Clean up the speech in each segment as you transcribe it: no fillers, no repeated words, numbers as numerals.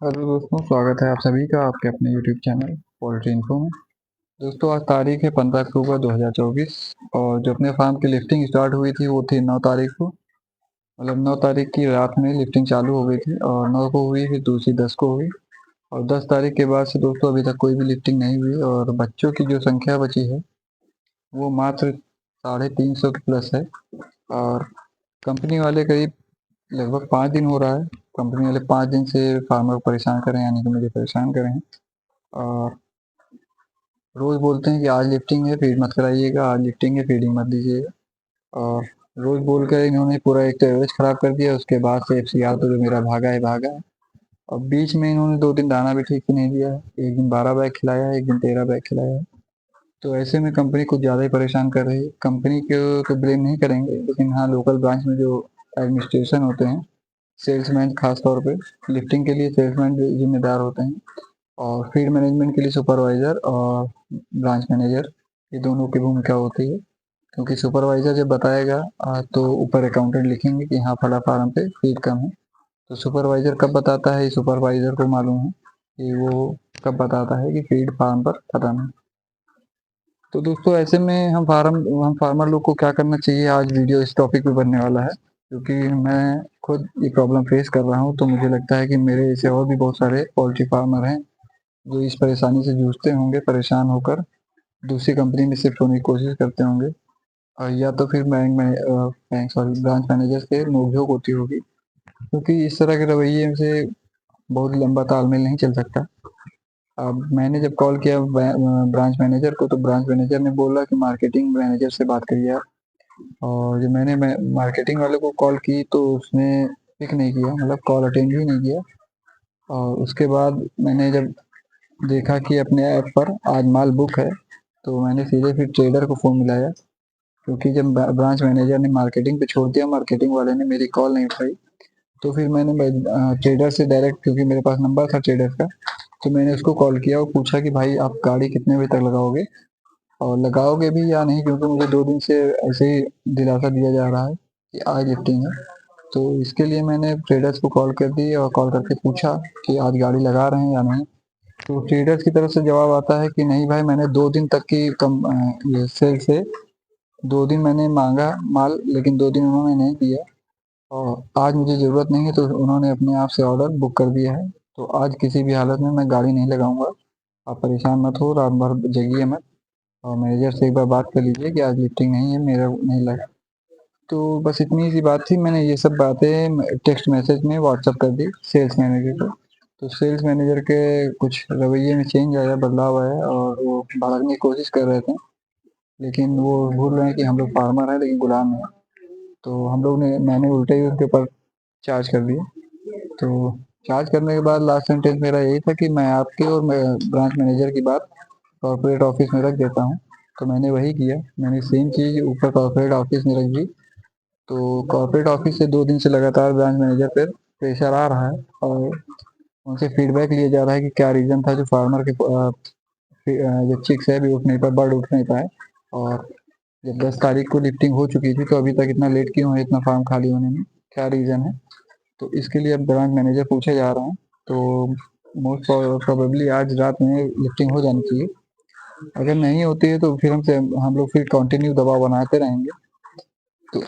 Hello दोस्तों, स्वागत है आप सभी का आपके अपने यूट्यूब चैनल पोल्ट्री इन्फो में। दोस्तों, आज तारीख है 15 अक्टूबर 2024 और जो अपने फार्म की लिफ्टिंग स्टार्ट हुई थी वो थी 9 तारीख को। मतलब 9 तारीख की रात में लिफ्टिंग चालू हो गई थी और 9 को हुई, फिर दूसरी 10 को हुई और 10 तारीख के बाद से दोस्तों अभी तक कोई भी लिफ्टिंग नहीं हुई और बच्चों की जो संख्या बची है वो मात्र 350 के प्लस है। और कंपनी वाले करीब लगभग 5 दिन हो रहा है, कंपनी वाले 5 दिन से फार्मर को परेशान कर रहे हैं, यानी कि मुझे परेशान कर रहे हैं। और रोज़ बोलते हैं कि आज लिफ्टिंग है, फीड मत कराइएगा, आज लिफ्टिंग है, फीडिंग मत दीजिएगा। और रोज़ बोल कर इन्होंने पूरा एक तो एवरेज ख़राब कर दिया, उसके बाद से एफसीआर तो जो मेरा भागा है भागा है। और बीच में इन्होंने 2 दिन दाना भी ठीक से नहीं दिया है, एक दिन 12 बैग खिलाया है, एक दिन 13 बैग खिलाया है। तो ऐसे में कंपनी कुछ ज़्यादा ही परेशान कर रही है। कंपनी को तो ब्लेम नहीं करेंगे, लेकिन हाँ, लोकल ब्रांच में जो एडमिनिस्ट्रेशन होते हैं, सेल्समैन खास तौर पे, लिफ्टिंग के लिए सेल्समैन जिम्मेदार होते हैं और फीड मैनेजमेंट के लिए सुपरवाइज़र और ब्रांच मैनेजर, ये दोनों की भूमिका होती है। क्योंकि सुपरवाइज़र जब बताएगा तो ऊपर अकाउंटेंट लिखेंगे कि हाँ, फला फार्म पे फीड कम है। तो सुपरवाइज़र कब बताता है, ये सुपरवाइज़र को मालूम है कि वो कब बताता है कि फीड फार्म पर खत्म है। तो दोस्तों, ऐसे में हम फार्मर लोग को क्या करना चाहिए, आज वीडियो इस टॉपिक पे बनने वाला है। क्योंकि मैं खुद ये प्रॉब्लम फेस कर रहा हूँ, तो मुझे लगता है कि मेरे जैसे और भी बहुत सारे पोल्ट्री फार्मर हैं जो इस परेशानी से जूझते होंगे, परेशान होकर दूसरी कंपनी में शिफ्ट होने की कोशिश करते होंगे। या तो फिर ब्रांच मैनेजर से नोक-झोंक होती होगी, क्योंकि इस तरह के रवैये से बहुत लंबा तालमेल नहीं चल सकता। अब मैंने जब कॉल किया ब्रांच मैनेजर को, तो ब्रांच मैनेजर ने बोला कि मार्केटिंग मैनेजर से बात करिए आप। और जब मैंने मार्केटिंग वाले को कॉल की तो उसने पिक नहीं किया, मतलब कॉल अटेंड ही नहीं किया। और उसके बाद मैंने जब देखा कि अपने ऐप पर आज माल बुक है, तो मैंने सीधे फिर ट्रेडर को फ़ोन मिलाया। क्योंकि जब ब्रांच मैनेजर ने मार्केटिंग पे छोड़ दिया, मार्केटिंग वाले ने मेरी कॉल नहीं उठाई, तो फिर मैंने ट्रेडर से डायरेक्ट, क्योंकि मेरे पास नंबर था ट्रेडर का, तो मैंने उसको कॉल किया और पूछा कि भाई, आप गाड़ी कितने बजे तक लगाओगे और लगाओगे भी या नहीं, क्योंकि मुझे 2 दिन से ऐसे ही दिलासा दिया जा रहा है कि आज लिफ्टिंग है। तो इसके लिए मैंने ट्रेडर्स को कॉल कर दी और कॉल करके पूछा कि आज गाड़ी लगा रहे हैं या नहीं। तो ट्रेडर्स की तरफ से जवाब आता है कि नहीं भाई, मैंने 2 दिन तक की ये सेल से 2 दिन मैंने माँगा माल, लेकिन 2 दिन उन्होंने नहीं दिया और आज मुझे ज़रूरत नहीं है, तो उन्होंने अपने आप से ऑर्डर बुक कर दिया है। तो आज किसी भी हालत में मैं गाड़ी नहीं लगाऊँगा। आप परेशान मत हो, रात भर जगिए मत और मैनेजर से एक बार बात कर लीजिए कि आज लिफ्टिंग नहीं है, मेरा नहीं लगा। तो बस इतनी सी बात थी, मैंने ये सब बातें टेक्स्ट मैसेज में व्हाट्सएप कर दी सेल्स मैनेजर को। तो सेल्स मैनेजर के कुछ रवैये में चेंज आया, बदलाव आया और वो भड़कने की कोशिश कर रहे थे। लेकिन वो भूल रहे हैं कि हम लोग फार्मर हैं, लेकिन गुलाम हैं। तो मैंने उल्टे ही उनके ऊपर चार्ज कर दिया। तो चार्ज करने के बाद लास्ट सेंटेंस मेरा यही था कि मैं आपके और मैं ब्रांच मैनेजर की बात कॉर्पोरेट ऑफिस में रख देता हूँ। तो मैंने वही किया, मैंने सेम चीज़ ऊपर कॉर्पोरेट ऑफिस में रख दी। तो कॉर्पोरेट ऑफिस से 2 दिन से लगातार ब्रांच मैनेजर पे प्रेशर आ रहा है और उनसे फीडबैक लिया जा रहा है कि क्या रीज़न था जो फार्मर के जो चिक्स है अभी उठ नहीं पाए, बर्ड उठ नहीं पाए। और जब 10 तारीख को लिफ्टिंग हो चुकी थी, तो अभी तक इतना लेट क्यों है, इतना फार्म खाली होने में, क्या रीज़न है? तो इसके लिए अब ब्रांच मैनेजर पूछे जा रहे हैं। तो मोस्ट प्रोबेबली आज रात में लिफ्टिंग हो जानी चाहिए। अगर नहीं होती है तो फिर हम लोग फिर कंटिन्यू दबाव बनाते रहेंगे। तो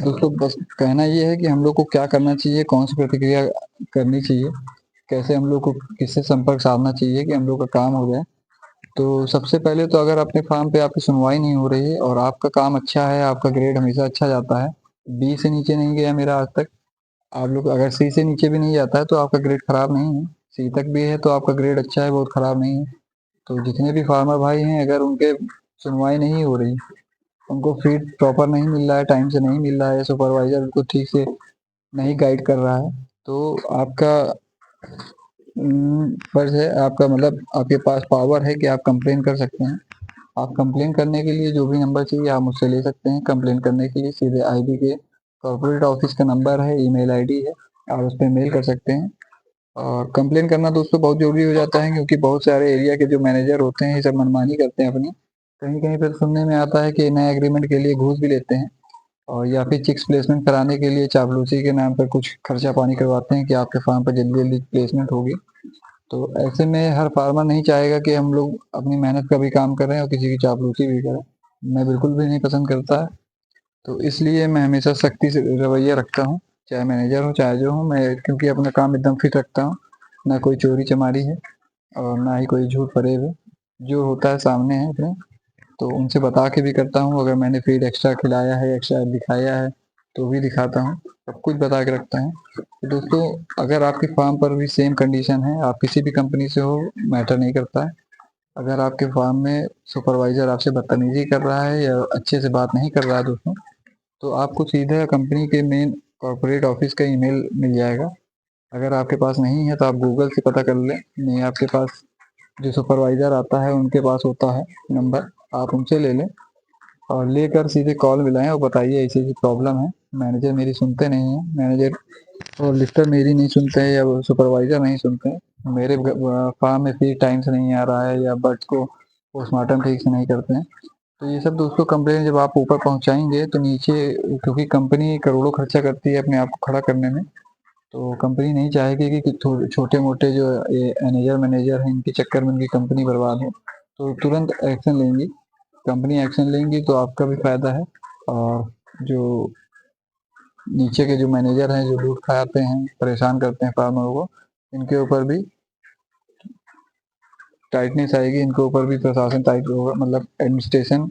दोस्तों, बस कहना ये है कि हम लोग को क्या करना चाहिए, कौन सी प्रतिक्रिया करनी चाहिए, कैसे हम लोग को किससे संपर्क साधना चाहिए कि हम लोग का काम हो जाए। तो सबसे पहले तो अगर अपने फार्म पे आपकी सुनवाई नहीं हो रही है और आपका काम अच्छा है, आपका ग्रेड हमेशा अच्छा जाता है, बी से नीचे नहीं गया मेरा आज तक, आप लोग अगर सी से नीचे भी नहीं जाता है तो आपका ग्रेड खराब नहीं है, सी तक भी है तो आपका ग्रेड अच्छा है, बहुत खराब नहीं है। तो जितने भी फार्मर भाई हैं, अगर उनके सुनवाई नहीं हो रही, उनको फीड प्रॉपर नहीं मिल रहा है, टाइम से नहीं मिल रहा है, सुपरवाइजर उनको ठीक से नहीं गाइड कर रहा है, तो आपका फर्ज है, आपका मतलब आपके पास पावर है कि आप कंप्लेन कर सकते हैं। आप कंप्लेन करने के लिए जो भी नंबर चाहिए आप मुझसे ले सकते हैं। कंप्लेन करने के लिए सीधे आईबी के कॉर्पोरेट ऑफिस का नंबर है, ईमेल आईडी है, आप उस पे मेल कर सकते हैं। और कंप्लेन करना दोस्तों बहुत ज़रूरी हो जाता है, क्योंकि बहुत सारे एरिया के जो मैनेजर होते हैं ये सब मनमानी करते हैं अपनी। कहीं-कहीं पे सुनने में आता है कि नए एग्रीमेंट के लिए घूस भी लेते हैं और या फिर चिक्स प्लेसमेंट कराने के लिए चापलूसी के नाम पर कुछ खर्चा पानी करवाते हैं कि आपके फार्म पर जल्दी जल्दी प्लेसमेंट होगी। तो ऐसे में हर फार्मर नहीं चाहेगा कि हम लोग अपनी मेहनत का भी काम करें और किसी की चापलूसी भी करें। मैं बिल्कुल भी नहीं पसंद करता है। तो इसलिए मैं हमेशा सख्ती से रवैया रखता हूँ, चाहे मैनेजर हो चाहे जो हो, मैं क्योंकि अपना काम एकदम फिट रखता हूँ। ना कोई चोरी चमारी है और ना ही कोई झूठ फरेब है। जो होता है सामने है अपने, तो उनसे बता के भी करता हूँ। अगर मैंने फीड एक्स्ट्रा खिलाया है, एक्स्ट्रा दिखाया है, तो भी दिखाता हूँ। सब कुछ बता के रखता है। तो दोस्तों, अगर आपके फार्म पर भी सेम कंडीशन है, आप किसी भी कंपनी से हो, मैटर नहीं करता है। अगर आपके फार्म में सुपरवाइजर आपसे बदतमीजी कर रहा है या अच्छे से बात नहीं कर रहा है दोस्तों, तो आपको सीधा कंपनी के मेन कॉर्पोरेट ऑफिस का ईमेल मिल जाएगा। अगर आपके पास नहीं है तो आप गूगल से पता कर लें। नहीं आपके पास जो सुपरवाइजर आता है उनके पास होता है नंबर, आप उनसे ले लें और लेकर सीधे कॉल मिलाएं और बताइए ऐसी ऐसी प्रॉब्लम है। मैनेजर मेरी सुनते नहीं है, मैनेजर और लिफ्टर मेरी नहीं सुनते हैं या सुपरवाइजर नहीं सुनते हैं। मेरे फार्म में फीड टाइम से नहीं आ रहा है या बर्ड्स को पोस्टमार्टम ठीक से नहीं करते हैं। तो ये सब दोस्तों कंप्लेन जब आप ऊपर पहुंचाएंगे तो नीचे, क्योंकि कंपनी करोड़ों खर्चा करती है अपने आप को खड़ा करने में, तो कंपनी नहीं चाहेगी कि छोटे मोटे जो मैनेजर मैनेजर हैं इनके चक्कर में उनकी कंपनी बर्बाद हो। तो तुरंत एक्शन लेंगी, कंपनी एक्शन लेंगी तो आपका भी फायदा है। और जो नीचे के जो मैनेजर हैं जो लूट खाते हैं, परेशान करते हैं फार्मरों को, इनके ऊपर भी टाइटनेस आएगी। इनके ऊपर भी प्रशासन टाइट होगा, मतलब एडमिनिस्ट्रेशन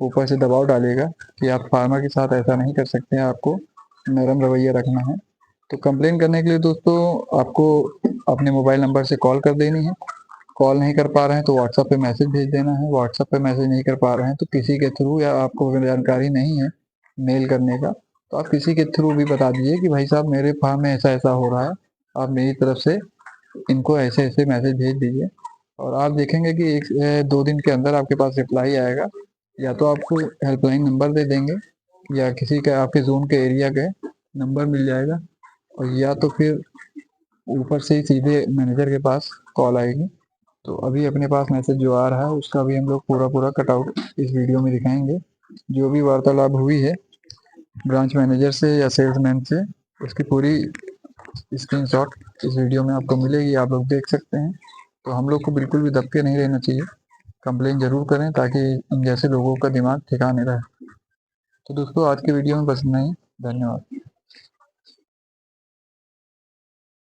ऊपर से दबाव डालेगा कि आप फार्मर के साथ ऐसा नहीं कर सकते हैं, आपको नरम रवैया रखना है। तो कंप्लेन करने के लिए दोस्तों आपको अपने मोबाइल नंबर से कॉल कर देनी है। कॉल नहीं कर पा रहे हैं तो व्हाट्सएप पे मैसेज भेज देना है। व्हाट्सएप पे मैसेज नहीं कर पा रहे हैं तो किसी के थ्रू, या आपको अगर जानकारी नहीं है मेल करने का, तो आप किसी के थ्रू भी बता दीजिए कि भाई साहब मेरे फार्म में ऐसा ऐसा हो रहा है, आप मेरी तरफ से इनको ऐसे ऐसे मैसेज भेज दीजिए। और आप देखेंगे कि 1-2 दिन के अंदर आपके पास रिप्लाई आएगा। या तो आपको हेल्पलाइन नंबर दे देंगे या किसी का आपके जोन के एरिया के नंबर मिल जाएगा, और या तो फिर ऊपर से ही सीधे मैनेजर के पास कॉल आएगी। तो अभी अपने पास मैसेज जो आ रहा है उसका भी हम लोग पूरा पूरा कटआउट इस वीडियो में दिखाएंगे। जो भी वार्तालाप हुई है ब्रांच मैनेजर से या सेल्समैन से, उसकी पूरी स्क्रीनशॉट इस वीडियो में आपको मिलेगी, आप लोग देख सकते हैं। तो हम लोग को बिल्कुल भी दबके नहीं रहना चाहिए, कंप्लेन जरूर करें ताकि इन जैसे लोगों का दिमाग ठिकाने रहे। तो दोस्तों, आज के वीडियो में बस इतना ही। धन्यवाद।